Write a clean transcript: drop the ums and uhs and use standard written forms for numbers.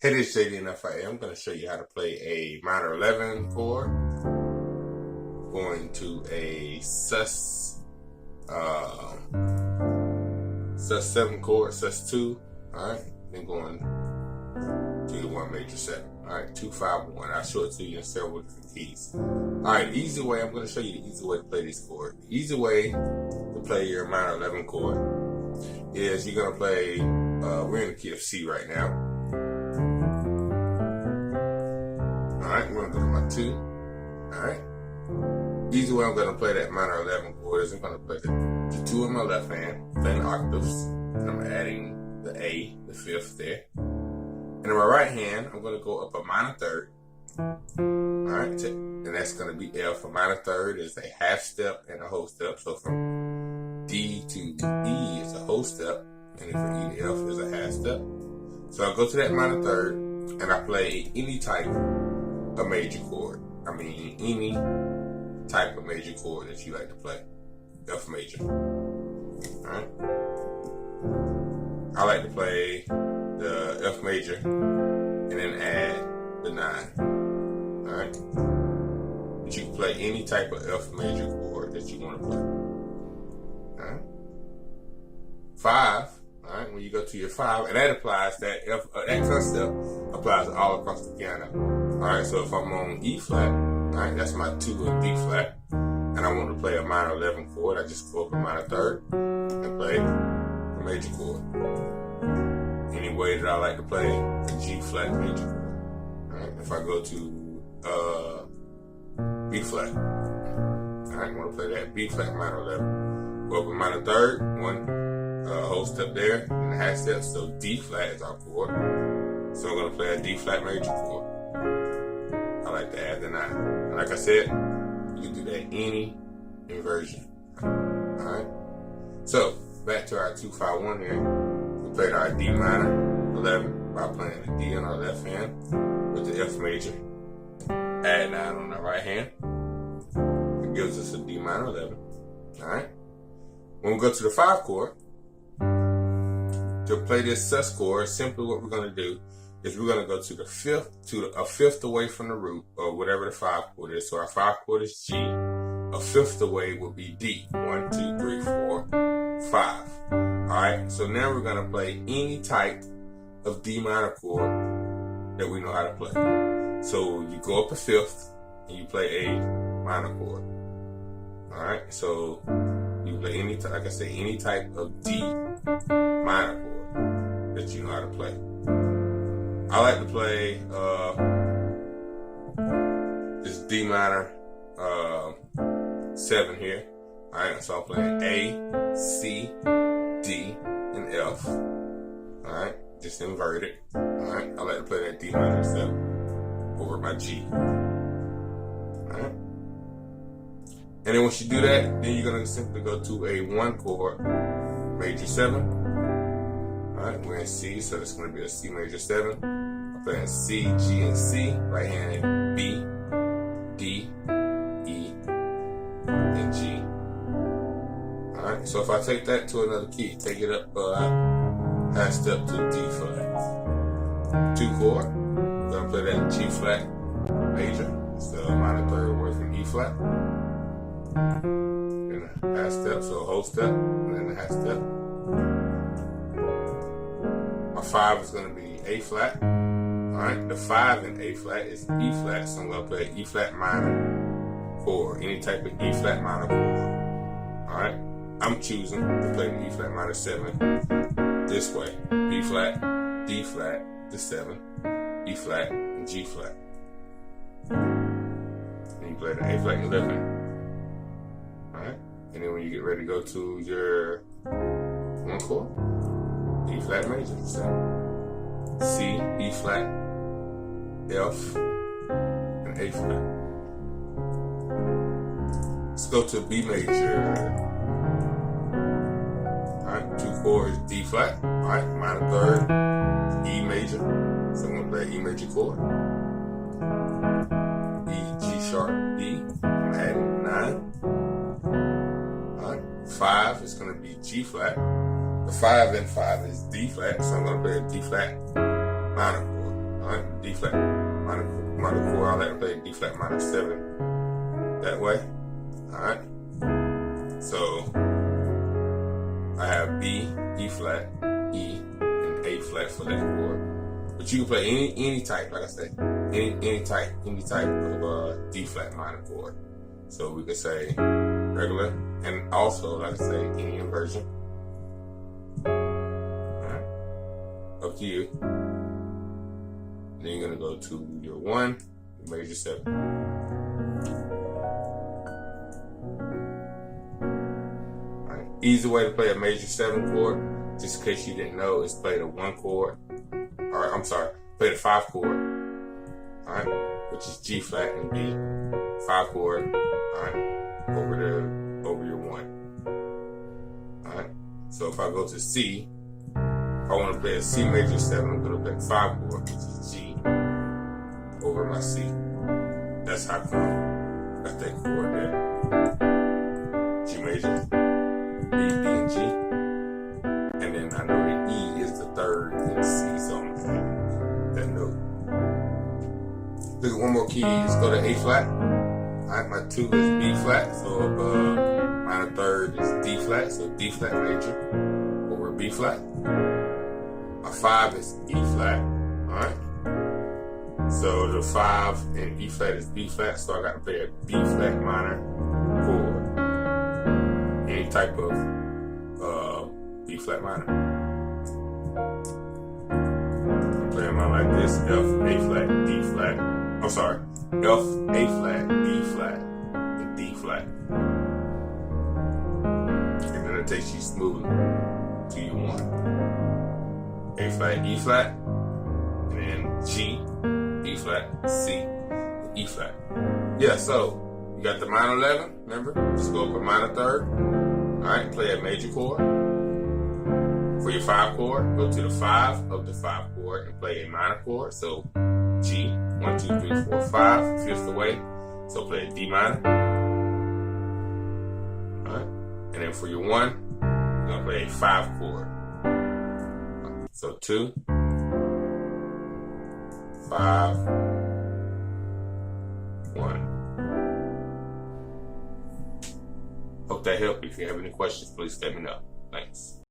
Hey, this is JD and FIA. I'm going to show you how to play a minor 11 chord, going to a sus 7 chord, sus 2, alright, then going to your 1 major 7, alright, 2, 5, 1. I'll show it to you in several different keys. Alright, the easy way, I'm going to show you the easy way to play this chord. The easy way to play your minor 11 chord is you're going to play, we're in the key of C right now. Alright, we're going to go to my 2. Alright. Easy way I'm going to play that minor 11 chord is I'm going to play the 2 in my left hand, playing octaves, and I'm adding the A, the 5th there. And in my right hand, I'm going to go up a minor 3rd. Alright, and that's going to be F. A minor 3rd is a half step and a whole step. So from D to E is a whole step, and from E to F is a half step. So I go to that minor 3rd, and I play any type of major chord. I mean, any type of major chord that you like to play. F major. Alright? I like to play the F major and then add the 9. Alright? But you can play any type of F major chord that you want to play. Alright? 5. Alright, when you go to your 5, and that applies, that concept applies all across the piano. Alright, so if I'm on E flat, alright, that's my 2 in D flat, and I want to play a minor 11 chord, I just go up a minor 3rd and play a major chord. Any way that I like to play a G flat major chord. Alright, if I go to B flat, alright, I want to play that B flat minor 11. Go up a minor 3rd, 1 whole step there, and a half step, so D flat is our chord. So I'm going to play a D flat major chord. I like to add the 9. And like I said, you can do that any inversion. Alright? So, back to our 2, 5, 1 here. We played our D minor 11 by playing the D on our left hand with the F major. Add 9 on our right hand. It gives us a D minor 11. Alright? When we go to the 5 chord, to play this sus chord, simply what we're going to do is we're going to go to the 5th, a 5th away from the root, or whatever the 5 chord is. So our 5 chord is G. A 5th away will be D. 1, 2, 3, 4, 5. Alright, so now we're going to play any type of D minor chord that we know how to play. So you go up a 5th and you play a minor chord. Alright, so you play any, like I say, any type of D minor chord that you know how to play. I like to play this D minor 7 here. Alright, so I'm playing A, C, D, and F. Alright, just invert it. Alright, I like to play that D minor 7 over my G. Alright. And then once you do that, then you're going to simply go to a 1 chord, major 7. Alright, we're in C, so it's going to be a C major 7. I'm playing C, G, and C. Right hand B, D, E, and G. Alright, so if I take that to another key, take it up half step to D flat. 2 chord, I'm going to play that G flat major. It's the minor 3rd away from E flat. Then a half step, so a whole step, and then a half step. My 5 is going to be A flat. Alright, the 5 in A flat is E flat, so I'm going to play E flat minor chord, any type of E flat minor chord. Alright, I'm choosing to play the E flat minor 7 this way. B flat, D flat, the 7, E flat, and G flat. And you play the A flat 11. Alright, and then when you get ready to go to your 1 chord, E flat major, so C, E flat, F, and A flat. Let's go to B major. Alright, 2 chords, D flat. Alright, minor 3rd, E major. So I'm going to play E major chord. E, G sharp, D. I'm adding 9. Alright, 5 is going to be G flat. The 5 and 5 is D flat, so I'm going to play a D flat minor chord. Alright, D flat minor chord. I like to play D flat minor 7 that way. Alright. So I have B, E flat, E, and A flat for that chord. But you can play any type, like I said, any type of D flat minor chord. So we could say regular, and also, like I say, any inversion. Alright, up to you. Then you're gonna go to your 1, major 7. Alright, easy way to play a major 7 chord, just in case you didn't know, is play the 1 chord. Or I'm sorry, play the 5 chord. Alright, which is G flat and B. 5 chord. Alright, over your 1. Alright, so if I go to C, if I want to play a C major 7, I'm going to play the 5 chord, which is G over my C. That's how come got that chord there. G major, B, D, and G. And then I know that E is the 3rd in C, so I'm going to play that note. Look at one more key, let's go to A flat. Alright, my 2 is B flat, so minor 3rd is D flat, so D flat major over B flat. My 5 is E flat, alright? So the 5 and E flat is B flat, so I got to play a B flat minor chord. Any type of B flat minor. I'm playing mine like this: F, A flat, D flat. I'm sorry, F, A flat, B flat, and D flat. And then it takes you smoothly to your 1. A flat, E flat, and then G, B flat, C, E flat. Yeah, so you got the minor 11, remember? Just go up a minor 3rd. Alright, play a major chord. For your 5 chord, go to the 5 of the 5 chord and play a minor chord. So G, 1, 2, 3, 4, 5, 5th away. So play a D minor. Alright, and then for your 1, you're gonna play a 5 chord. So 2, 5, 1. Hope that helped. If you have any questions, please let me know. Thanks.